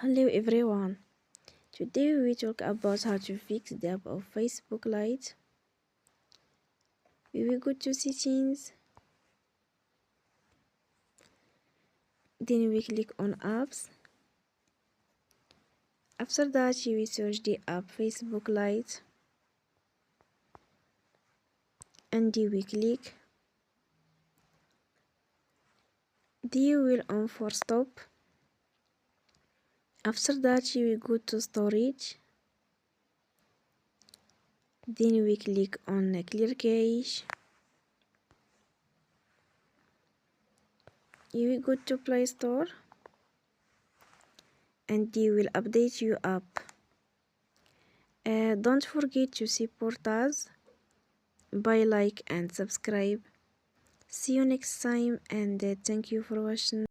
Hello everyone. Today we talk about how to fix the app of Facebook Lite. We will go to settings. Then we click on apps. After that we will search the app Facebook Lite. And we click. Then you will on for stop. After that you will go to storage. Then we click on clear cache. You will go to Play Store. And you will update your app. Don't forget to support us by like and subscribe. See you next time, and thank you for watching.